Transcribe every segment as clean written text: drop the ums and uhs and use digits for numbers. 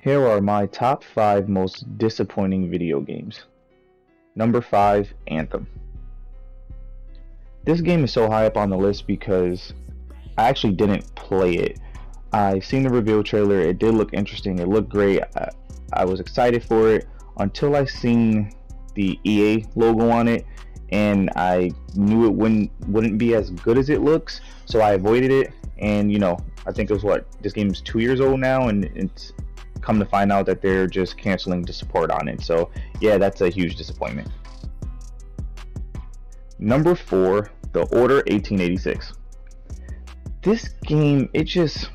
Here are my top 5 most disappointing video games. Number 5, Anthem. This game is so high up on the list because I actually didn't play it. I seen the reveal trailer, it did look interesting, it looked great. I was excited for it until I seen the EA logo on it, and I knew it wouldn't be as good as it looks, so I avoided it. And I think it was this game is 2 years old now, and it's come to find out that they're just canceling the support on it. So yeah, that's a huge disappointment. Number 4, The Order 1886. This game, it's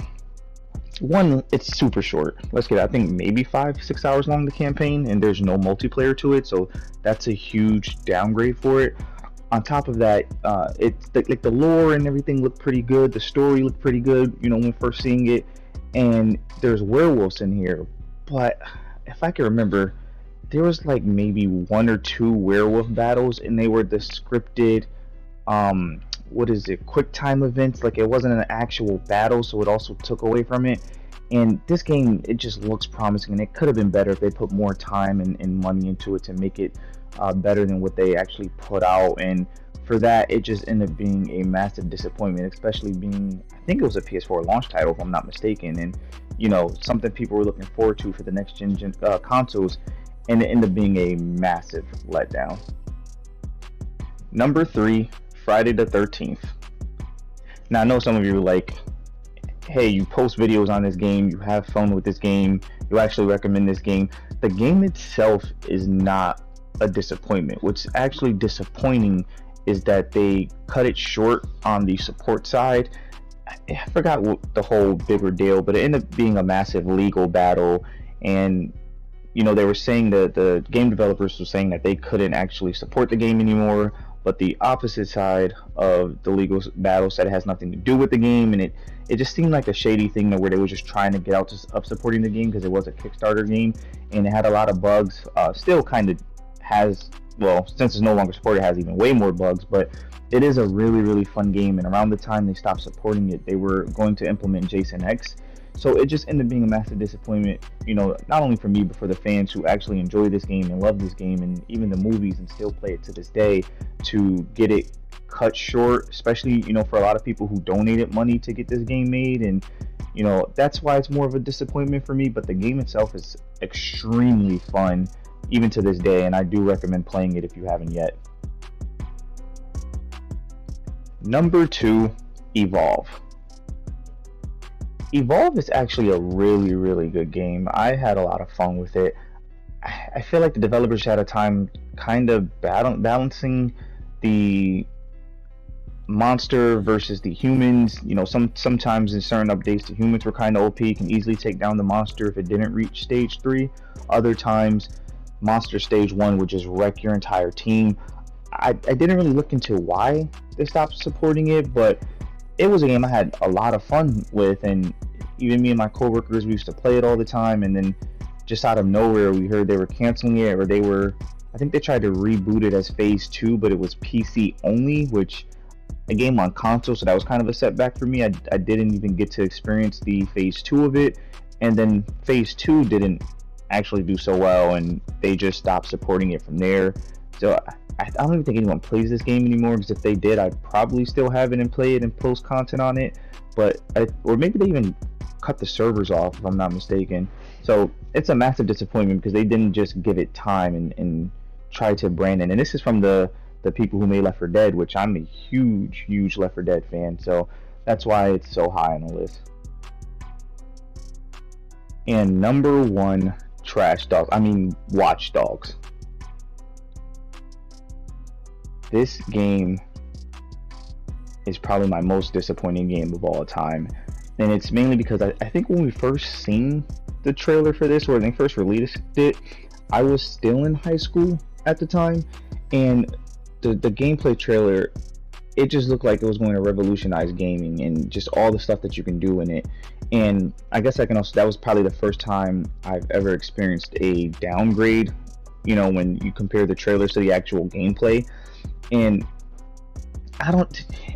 super short. I think maybe 5-6 hours long, the campaign, and there's no multiplayer to it, so that's a huge downgrade for it. On top of that, it's like the lore and everything looked pretty good. The story looked pretty good, when first seeing it. And there's werewolves in here, but if I can remember, there was like maybe 1 or 2 werewolf battles, and they were the scripted, quick time events. Like, it wasn't an actual battle, so it also took away from it. And this game, it just looks promising, and it could have been better if they put more time and money into it to make it better than what they actually put out. And for that, it just ended up being a massive disappointment, especially being, I think it was a PS4 launch title, if I'm not mistaken, and something people were looking forward to for the next gen consoles, and it ended up being a massive letdown. Number 3, Friday the 13th. Now, I know some of you are like, hey, you post videos on this game, you have fun with this game, you actually recommend this game. The game itself is not a disappointment. What's actually disappointing is that they cut it short on the support side. I forgot what the whole bigger deal, but it ended up being a massive legal battle, and they were saying that the game developers were saying that they couldn't actually support the game anymore, but the opposite side of the legal battle said it has nothing to do with the game, and it just seemed like a shady thing where they were just trying to get out of supporting the game because it was a Kickstarter game and it had a lot of bugs. Still kind of has, well, since it's no longer supported, it has even way more bugs, but it is a really, really fun game. And around the time they stopped supporting it, they were going to implement Jason X. So it just ended up being a massive disappointment, not only for me, but for the fans who actually enjoy this game and love this game, and even the movies, and still play it to this day, to get it cut short, especially, for a lot of people who donated money to get this game made. And, that's why it's more of a disappointment for me. But the game itself is extremely fun, even to this day, and I do recommend playing it if you haven't yet. Number 2, Evolve. Evolve is actually a really, really good game. I had a lot of fun with it. I feel like the developers had a time kind of balancing the monster versus the humans. Sometimes in certain updates, the humans were kind of OP, can easily take down the monster if it didn't reach stage 3. Other times, monster stage 1 would just wreck your entire team. I didn't really look into why they stopped supporting it, but it was a game I had a lot of fun with, and even me and my coworkers, we used to play it all the time. And then just out of nowhere, we heard they were canceling it, or I think they tried to reboot it as Phase 2, but it was PC only, which a game on console, so that was kind of a setback for me. I didn't even get to experience the Phase 2 of it, and then Phase 2 didn't actually do so well, and they just stopped supporting it from there. So I don't even think anyone plays this game anymore, because if they did, I'd probably still have it and play it and post content on it. Or maybe they even cut the servers off, if I'm not mistaken. So it's a massive disappointment because they didn't just give it time and try to brand it. And this is from the people who made Left 4 Dead, which I'm a huge Left 4 Dead fan. So that's why it's so high on the list. And number 1, Watch Dogs. This game is probably my most disappointing game of all time, and it's mainly because I think when we first seen the trailer for this, or when they first released it, I was still in high school at the time, and the gameplay trailer, it just looked like it was going to revolutionize gaming and just all the stuff that you can do in it. And I guess that was probably the first time I've ever experienced a downgrade, when you compare the trailers to the actual gameplay. And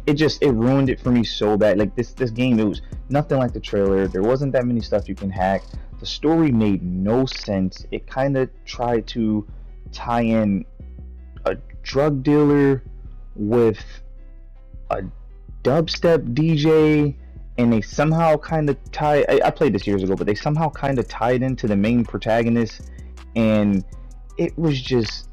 it ruined it for me so bad. Like, this game, it was nothing like the trailer. There wasn't that many stuff you can hack. The story made no sense. It kind of tried to tie in a drug dealer with a dubstep DJ, and they somehow kind of tie. I played this years ago, but they somehow kind of tied into the main protagonist, and it was just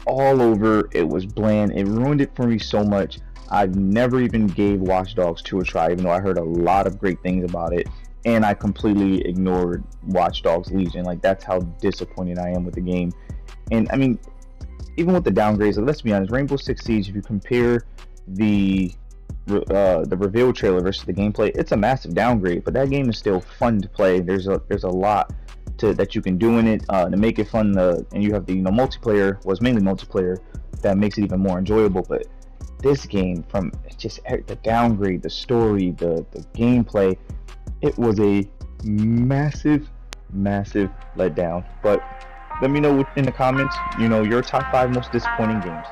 all over. It was bland. It ruined it for me so much. I've never even gave Watch Dogs 2 a try, even though I heard a lot of great things about it, and I completely ignored Watch Dogs Legion. Like, that's how disappointed I am with the game. And I mean, even with the downgrades, like, let's be honest, Rainbow Six Siege, if you compare the reveal trailer versus the gameplay, it's a massive downgrade, but that game is still fun to play. There's a lot that you can do in it to make it fun, and you have the multiplayer was mainly multiplayer that makes it even more enjoyable. But this game, from just the downgrade, the story, the gameplay, it was a massive letdown. But let me know in the comments, your top 5 most disappointing games.